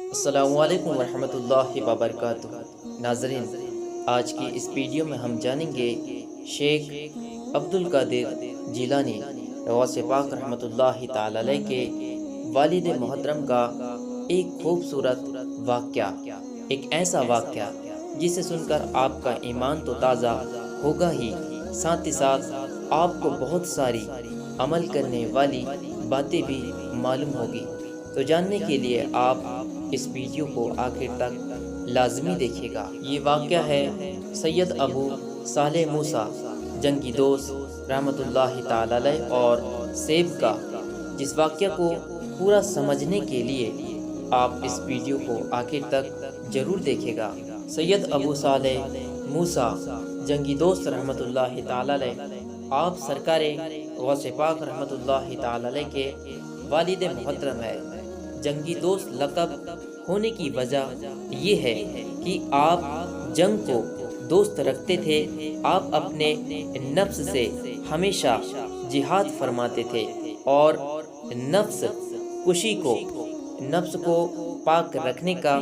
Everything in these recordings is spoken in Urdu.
السلام علیکم ورحمۃ اللہ وبرکاتہ۔ ناظرین، آج کی اس ویڈیو میں ہم جانیں گے شیخ عبد القادر جیلانی غوث پاک رحمۃ اللہ تعالی علیہ کے والد محترم کا ایک خوبصورت واقعہ، ایک ایسا واقعہ جسے سن کر آپ کا ایمان تو تازہ ہوگا ہی ساتھ آپ کو بہت ساری عمل کرنے والی باتیں بھی معلوم ہوگی۔ تو جاننے کے لیے آپ اس ویڈیو کو آخر تک لازمی دیکھیے گا۔ یہ واقعہ ہے سید ابو صالح موسیٰ جنگی دوست رحمۃ اللہ تعالی علیہ اور سیب کا، جس واقعہ کو پورا سمجھنے کے لیے آپ اس ویڈیو کو آخر تک ضرور دیکھیے گا۔ سید ابو صالح موسیٰ جنگی دوست رحمۃ اللہ تعالی علیہ آپ سرکار غوث پاک رحمۃ اللہ تعالی علیہ کے والد محترم ہے۔ جنگی دوست لقب ہونے کی وجہ یہ ہے کہ آپ جنگ کو دوست رکھتے تھے۔ آپ اپنے نفس سے ہمیشہ جہاد فرماتے تھے اور نفس کشی کو نفس کو پاک رکھنے کا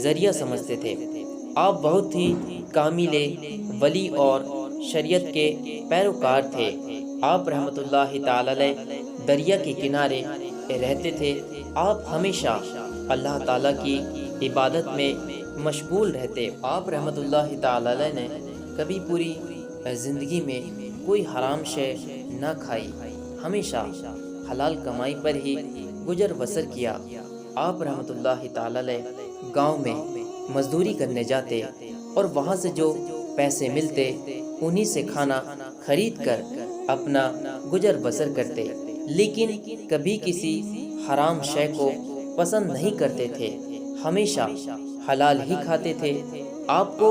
ذریعہ سمجھتے تھے۔ آپ بہت ہی کامل ولی اور شریعت کے پیروکار تھے۔ آپ رحمۃ اللہ تعالی علیہ دریا کے کنارے رہتے تھے۔ آپ ہمیشہ اللہ تعالیٰ کی عبادت میں مشغول رہتے۔ آپ رحمۃ اللہ تعالی علیہ نے کبھی پوری زندگی میں کوئی حرام شے نہ کھائی، ہمیشہ حلال کمائی پر ہی گزر بسر کیا۔ آپ رحمۃ اللہ تعالی علیہ گاؤں میں مزدوری کرنے جاتے اور وہاں سے جو پیسے ملتے انہی سے کھانا خرید کر اپنا گزر بسر کرتے، لیکن کبھی کسی حرام شے کو پسند نہیں کرتے تھے، ہمیشہ حلال ہی کھاتے تھے۔ آپ کو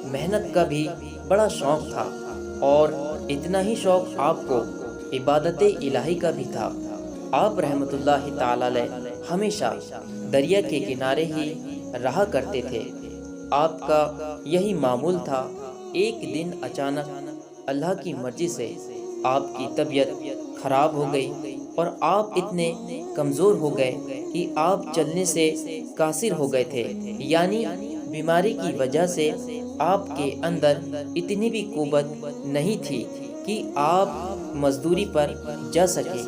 محنت کا بھی بڑا شوق تھا اور اتنا ہی شوق آپ کو عبادت الہی کا بھی تھا۔ آپ رحمۃ اللہ تعالی علیہ ہمیشہ دریا کے کنارے ہی رہا کرتے تھے۔ آپ کا یہی معمول تھا۔ ایک دن اچانک اللہ کی مرضی سے آپ کی طبیعت خراب ہو گئی اور آپ اتنے کمزور ہو گئے کہ آپ چلنے سے قاصر ہو گئے تھے، یعنی بیماری کی وجہ سے آپ کے اندر اتنی بھی قوت نہیں تھی کہ آپ مزدوری پر جا سکے۔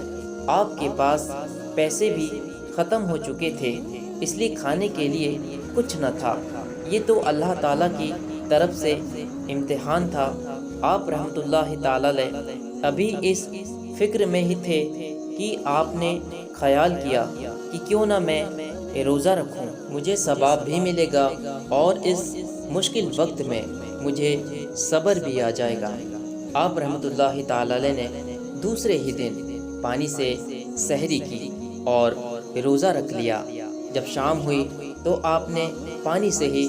آپ کے پاس پیسے بھی ختم ہو چکے تھے، اس لیے کھانے کے لیے کچھ نہ تھا۔ یہ تو اللہ تعالیٰ کی طرف سے امتحان تھا۔ آپ رحمۃ اللہ تعالی علیہ ابھی اس فکر میں ہی تھے کہ آپ نے خیال کیا کہ کیوں نہ میں روزہ رکھوں، مجھے ثواب بھی ملے گا اور اس مشکل وقت میں مجھے صبر بھی آ جائے گا۔ آپ رحمۃ اللہ تعالی علیہ نے دوسرے ہی دن پانی سے سحری کی اور روزہ رکھ لیا۔ جب شام ہوئی تو آپ نے پانی سے ہی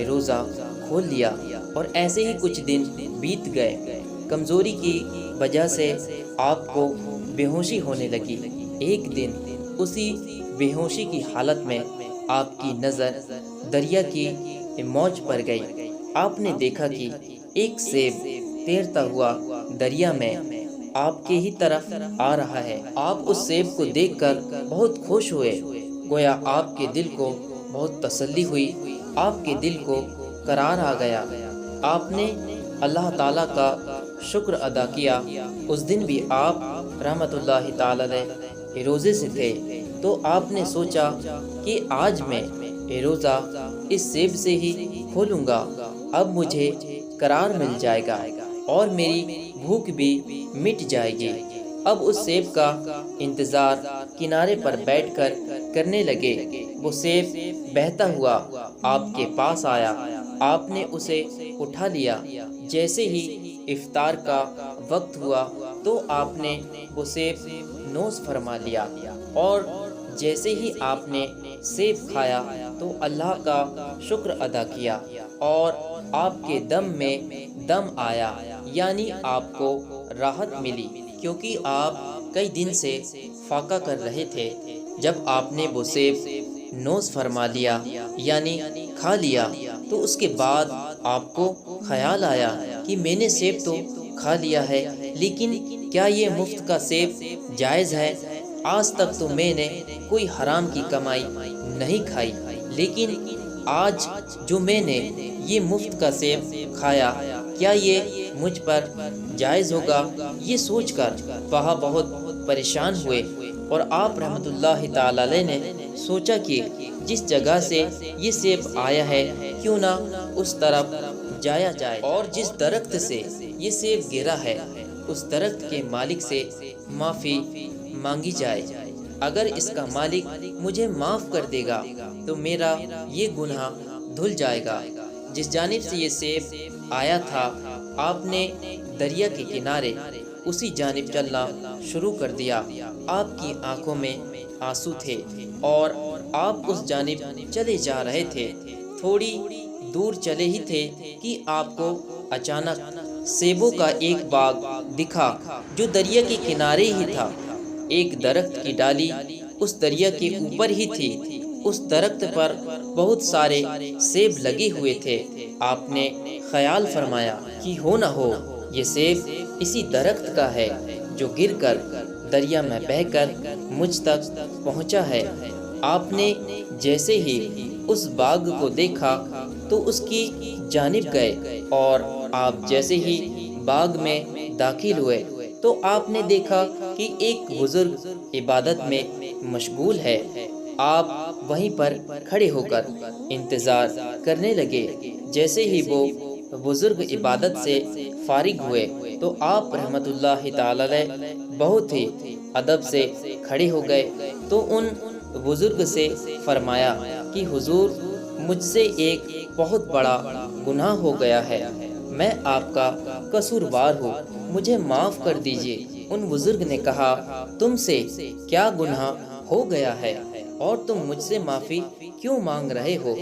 روزہ کھول لیا اور ایسے ہی کچھ دن بیت گئے۔ کمزوری کی وجہ سے آپ کو بے ہوشی ہونے لگی۔ ایک دن اسی بے ہوشی کی حالت میں آپ کی نظر دریا کی موج پر گئی۔ آپ نے دیکھا کہ ایک سیب تیرتا ہوا دریا میں آپ کے ہی طرف آ رہا ہے۔ آپ اس سیب کو دیکھ کر بہت خوش ہوئے، گویا آپ کے دل کو بہت تسلی ہوئی، آپ کے دل کو قرار آ گیا۔ آپ نے اللہ تعالیٰ کا شکر ادا کیا۔ اس دن بھی آپ رحمۃ اللہ تعالی علیہ روزے سے تھے، تو آپ نے سوچا کہ آج میں روزہ اس سیب سے ہی کھولوں گا، اب مجھے قرار مل جائے گا اور میری بھوک بھی مٹ جائے گی۔ اب اس سیب کا انتظار کنارے پر بیٹھ کر کرنے لگے۔ وہ سیب بہتا ہوا آپ کے پاس آیا، آپ نے اسے اٹھا لیا۔ جیسے ہی افطار کا وقت ہوا تو آپ نے وہ سیب نوش فرما لیا اور جیسے ہی آپ نے سیب کھایا تو اللہ کا شکر ادا کیا اور آپ کے دم میں دم آیا، یعنی آپ کو راحت ملی، کیونکہ آپ کئی دن سے فاقہ کر رہے تھے۔ جب آپ نے وہ سیب نوش فرما لیا یعنی کھا لیا تو اس کے بعد آپ کو خیال آیا کہ میں نے سیب تو کھا لیا ہے، لیکن کیا یہ مفت کا سیب جائز ہے؟ آج تک تو میں نے کوئی حرام کی کمائی نہیں کھائی، لیکن آج جو میں نے یہ مفت کا سیب کھایا، کیا یہ مجھ پر جائز ہوگا؟ یہ سوچ کر وہاں بہت پریشان ہوئے، اور آپ رحمۃ اللہ تعالی علیہ نے سوچا کہ جس جگہ سے یہ سیب آیا ہے کیوں نہ اس طرف جایا جائے، اور جس درخت سے یہ سیب گرا ہے اس درخت کے مالک سے معافی مانگی جائے۔ اگر اس کا مالک مجھے معاف کر دے گا تو میرا یہ گناہ دھل جائے گا۔ جس جانب سے یہ سیب آیا تھا آپ نے دریا کے کنارے اسی جانب چلنا شروع کر دیا۔ آپ کی آنکھوں میں آنسو تھے اور آپ اس جانب چلے جا رہے تھے۔ تھوڑی دور چلے ہی تھے کہ آپ کو اچانک سیبوں کا ایک باغ دکھا جو دریا کے کنارے ہی تھا۔ ایک درخت کی ڈالی اس دریا کے اوپر ہی تھی۔ اس درخت پر بہت سارے سیب لگے ہوئے تھے۔ آپ نے خیال فرمایا کہ ہو نہ ہو یہ سیب اسی درخت کا ہے جو گر کر دریا میں بہہ کر مجھ تک پہنچا ہے۔ آپ نے جیسے ہی اس باغ کو دیکھا تو اس کی جانب گئے، اور آپ جیسے ہی باغ میں داخل ہوئے تو آپ نے دیکھا کہ ایک بزرگ عبادت میں مشغول ہے۔ آپ وہیں پر کھڑے ہو کر انتظار کرنے لگے۔ جیسے ہی وہ بزرگ عبادت سے فارغ ہوئے تو آپ رحمت اللہ تعالی علیہ بہت ہی ادب سے کھڑے ہو گئے تو ان بزرگ سے فرمایا کہ حضور، مجھ سے ایک بہت بڑا گناہ ہو گیا ہے، میں آپ کا قصوروار ہوں، مجھے معاف کر دیجیے۔ ان بزرگ نے کہا، تم سے کیا گناہ ہو گیا ہے اور تم مجھ سے معافی کیوں مانگ رہے ہو؟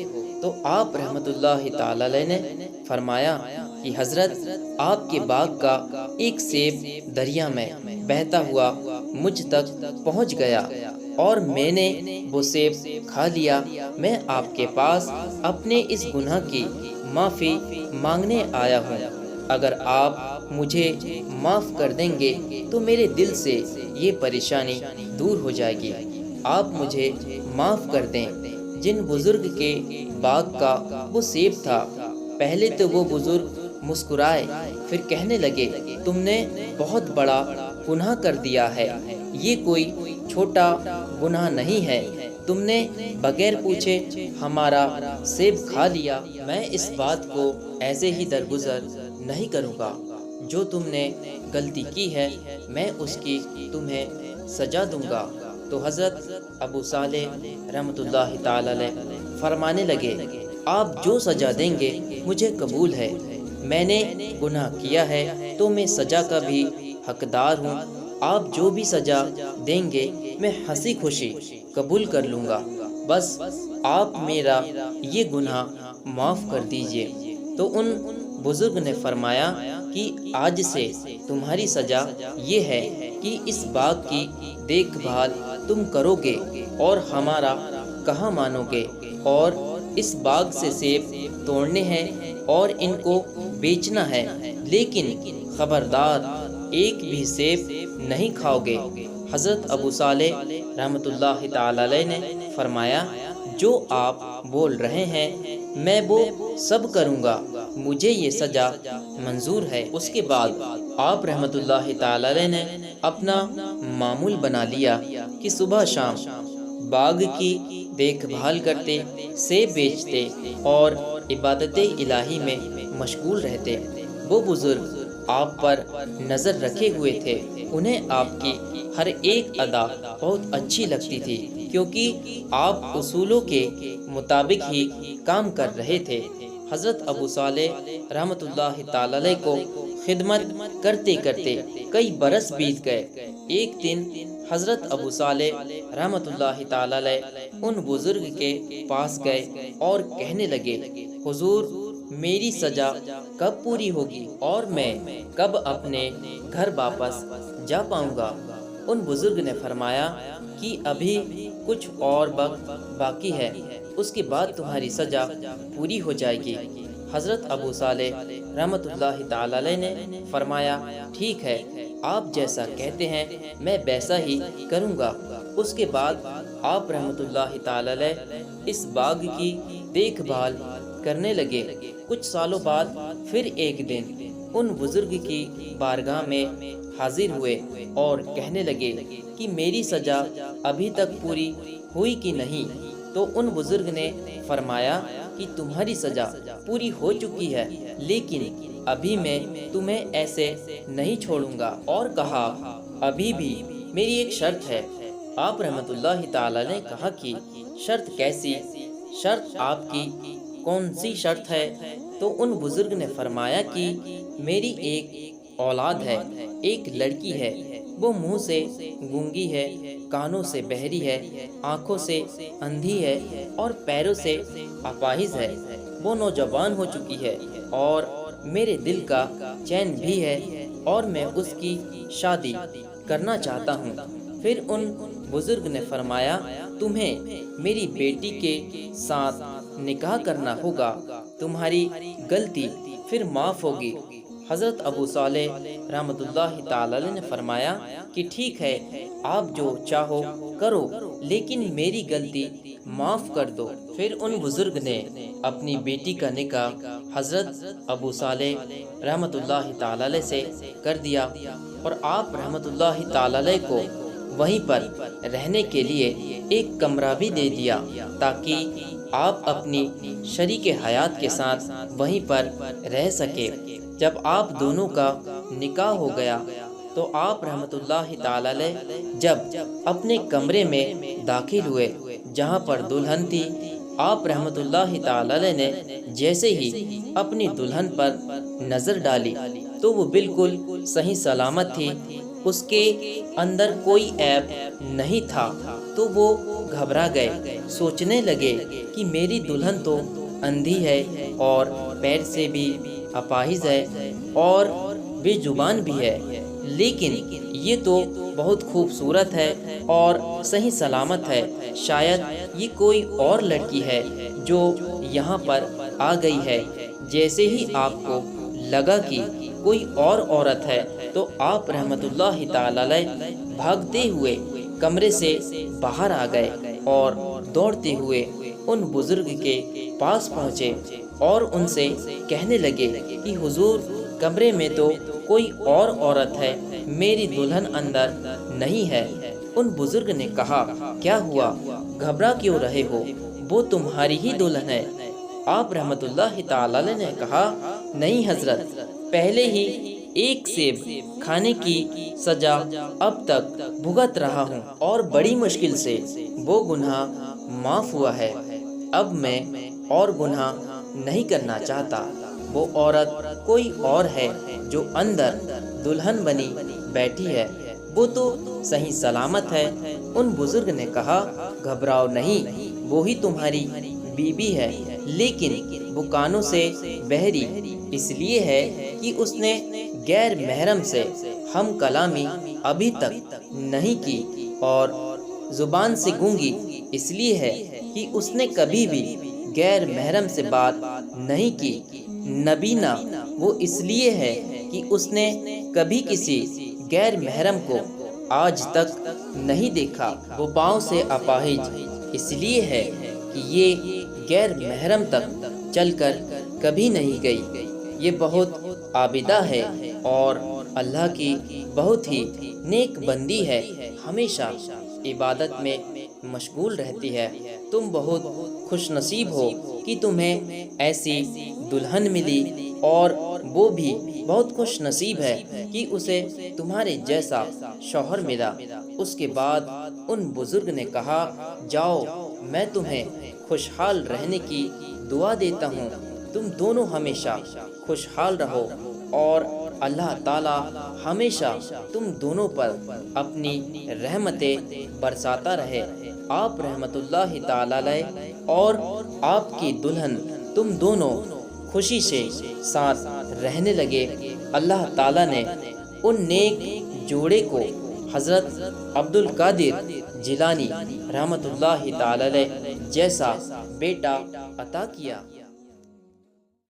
تو آپ رحمت اللہ تعالی علیہ نے فرمایا کہ حضرت، آپ کے باغ کا ایک سیب دریا میں بہتا ہوا مجھ تک پہنچ گیا اور میں نے وہ سیب کھا لیا۔ میں آپ کے پاس اپنے اس گناہ کی معافی مانگنے آیا ہوں۔ اگر آپ مجھے معاف کر دیں گے تو میرے دل سے یہ پریشانی دور ہو جائے گی۔ آپ مجھے معاف کر دیں۔ جن بزرگ کے باغ کا وہ سیب تھا، پہلے تو وہ بزرگ مسکرائے، پھر کہنے لگے، تم نے بہت بڑا گناہ کر دیا ہے، یہ کوئی چھوٹا گناہ نہیں ہے، تم نے بغیر پوچھے ہمارا سیب کھا لیا۔ میں اس بات کو ایسے ہی درگزر نہیں کروں گا۔ جو تم نے غلطی کی ہے میں اس کی تمہیں سزا دوں گا۔ تو حضرت ابو صالح رحمۃ اللہ تعالی علیہ فرمانے لگے، آپ جو سزا دیں گے مجھے قبول ہے، میں نے گناہ کیا ہے تو میں سزا کا بھی حقدار ہوں، آپ جو بھی سزا دیں گے میں ہنسی خوشی قبول کر لوں گا، بس آپ میرا یہ گناہ معاف کر دیجئے۔ تو ان بزرگ نے فرمایا کہ آج سے تمہاری سزا یہ ہے کہ اس باغ کی دیکھ بھال تم کرو گے اور ہمارا کہا مانو گے، اور اس باغ سے سیب توڑنے ہیں اور ان کو بیچنا ہے، لیکن خبردار ایک بھی سیب نہیں کھاؤ گے۔ حضرت ابو صالح رحمۃ اللہ تعالی علیہ نے فرمایا، جو آپ بول رہے ہیں میں وہ سب کروں گا، مجھے یہ سزا منظور ہے۔ اس کے بعد آپ رحمۃ اللہ تعالی علیہ نے اپنا معمول بنا لیا کہ صبح شام باغ کی دیکھ بھال کرتے، سیب بیچتے اور عبادت الہی میں مشغول رہتے۔ وہ بزرگ آپ پر نظر رکھے ہوئے تھے، انہیں آپ کی ہر ایک ادا بہت اچھی لگتی تھی، کیونکہ آپ اصولوں کے مطابق ہی کام کر رہے تھے۔ حضرت ابو صالح رحمۃ اللہ تعالی علیہ کو خدمت کرتے کرتے کئی برس بیت گئے۔ ایک دن حضرت ابو صالح رحمۃ اللہ تعالی علیہ ان بزرگ کے پاس گئے اور کہنے لگے، حضور، میری سزا کب پوری ہوگی اور میں کب اپنے گھر واپس جا پاؤں گا؟ ان بزرگ نے فرمایا کہ ابھی کچھ اور وقت باقی ہے، اس کے بعد تمہاری سزا پوری ہو جائے گی۔ حضرت ابو صالح رحمۃ اللہ تعالی علیہ نے فرمایا، ٹھیک ہے، آپ جیسا کہتے ہیں میں ویسا ہی کروں گا۔ اس کے بعد آپ رحمۃ اللہ تعالی علیہ اس باغ کی دیکھ بھال کرنے لگے۔ کچھ سالوں بعد پھر ایک دن ان بزرگ کی بارگاہ میں حاضر ہوئے اور کہنے لگے کہ میری سزا ابھی تک پوری ہوئی کہ نہیں؟ تو ان بزرگ نے فرمایا کہ تمہاری سزا پوری ہو چکی ہے، لیکن ابھی میں تمہیں ایسے نہیں چھوڑوں گا۔ اور کہا ابھی بھی میری ایک شرط ہے۔ آپ رحمت اللہ تعالی نے کہا کہ شرط کیسی؟ شرط آپ کی کون سی شرط ہے؟ تو ان بزرگ نے فرمایا کہ میری ایک اولاد ہے، ایک لڑکی ہے، وہ منہ سے گونگی ہے، کانوں سے بہری ہے، آنکھوں سے اندھی ہے اور پیروں سے اپاہج ہے۔ وہ نوجوان ہو چکی ہے اور میرے دل کا چین بھی ہے اور میں اس کی شادی کرنا چاہتا ہوں۔ پھر ان بزرگ نے فرمایا تمہیں میری بیٹی کے ساتھ نکاح کرنا ہوگا، تمہاری غلطی پھر معاف ہوگی۔ حضرت ابو صالح رحمۃ اللہ تعالی نے فرمایا کہ ٹھیک ہے، آپ جو چاہو کرو، لیکن میری غلطی معاف کر دو۔ پھر ان بزرگ نے اپنی بیٹی کا نکاح حضرت ابو صالح رحمۃ اللہ تعالی سے کر دیا اور آپ رحمۃ اللہ تعالی کو وہیں پر رہنے کے لیے ایک کمرہ بھی دے دیا تاکہ آپ اپنی شریک حیات کے ساتھ وہیں پر رہ سکے۔ جب آپ دونوں کا نکاح ہو گیا تو آپ رحمت اللہ تعالی جب اپنے کمرے میں داخل ہوئے جہاں پر دلہن تھی، آپ رحمت اللہ تعالی نے جیسے ہی اپنی دلہن پر نظر ڈالی تو وہ بالکل صحیح سلامت تھی، اس کے اندر کوئی عیب نہیں تھا۔ تو وہ گھبرا گئے، سوچنے لگے کہ میری دلہن تو اندھی ہے اور پیر سے بھی اپاہج ہے اور بے زبان بھی ہے، لیکن یہ تو بہت خوبصورت ہے اور صحیح سلامت ہے، شاید یہ کوئی اور لڑکی ہے جو یہاں پر آ گئی ہے۔ جیسے ہی آپ کو لگا کہ کوئی اور عورت ہے تو آپ رحمت اللہ تعالی بھاگتے ہوئے کمرے سے باہر آ گئے اور دوڑتے ہوئے ان بزرگ کے پاس پہنچے اور ان سے کہنے لگے کہ حضور، کمرے میں تو کوئی اور عورت ہے، میری دلہن اندر نہیں ہے۔ ان بزرگ نے کہا کیا ہوا، گھبرا کیوں رہے ہو، وہ تمہاری ہی دلہن ہے۔ آپ رحمت اللہ تعالی نے کہا نہیں حضرت، پہلے ہی ایک سیب کھانے کی سزا اب تک بھگت رہا ہوں اور بڑی مشکل سے وہ گناہ معاف ہوا ہے، اب میں اور گناہ نہیں کرنا چاہتا۔ وہ عورت کوئی اور ہے جو اندر دلہن بنی بیٹھی ہے، وہ تو صحیح سلامت ہے۔ ان بزرگ نے کہا گھبراؤ نہیں، وہی تمہاری بیوی ہے، لیکن وہ کانوں سے بہری اس لیے ہے کہ اس نے غیر محرم سے ہم کلامی ابھی تک نہیں کی، اور زبان سے گونگی اس لیے ہے کہ اس نے کبھی بھی غیر محرم سے بات نہیں کی۔ نبینا وہ اس لیے ہے کہ اس نے کبھی کسی غیر محرم کو آج تک نہیں دیکھا۔ وہ پاؤں سے اپاہج اس لیے ہے کہ یہ غیر محرم تک چل کر کبھی نہیں گئی۔ یہ بہت عابدہ ہے اور اللہ کی بہت ہی نیک بندی ہے، ہمیشہ عبادت میں مشغول رہتی ہے۔ تم بہت خوش نصیب ہو کہ تمہیں ایسی دلہن ملی، اور وہ بھی بہت خوش نصیب ہے کہ اسے تمہارے جیسا شوہر ملا۔ اس کے بعد ان بزرگ نے کہا جاؤ، میں تمہیں خوشحال رہنے کی دعا دیتا ہوں، تم دونوں ہمیشہ خوشحال رہو اور اللہ تعالی ہمیشہ تم دونوں پر اپنی رحمتیں برساتا رہے۔ آپ رحمت اللہ تعالی اور آپ کی دلہن تم دونوں خوشی سے ساتھ رہنے لگے۔ اللہ تعالی نے ان نیک جوڑے کو حضرت عبد القادر جیلانی رحمت اللہ تعالی جیسا بیٹا عطا کیا۔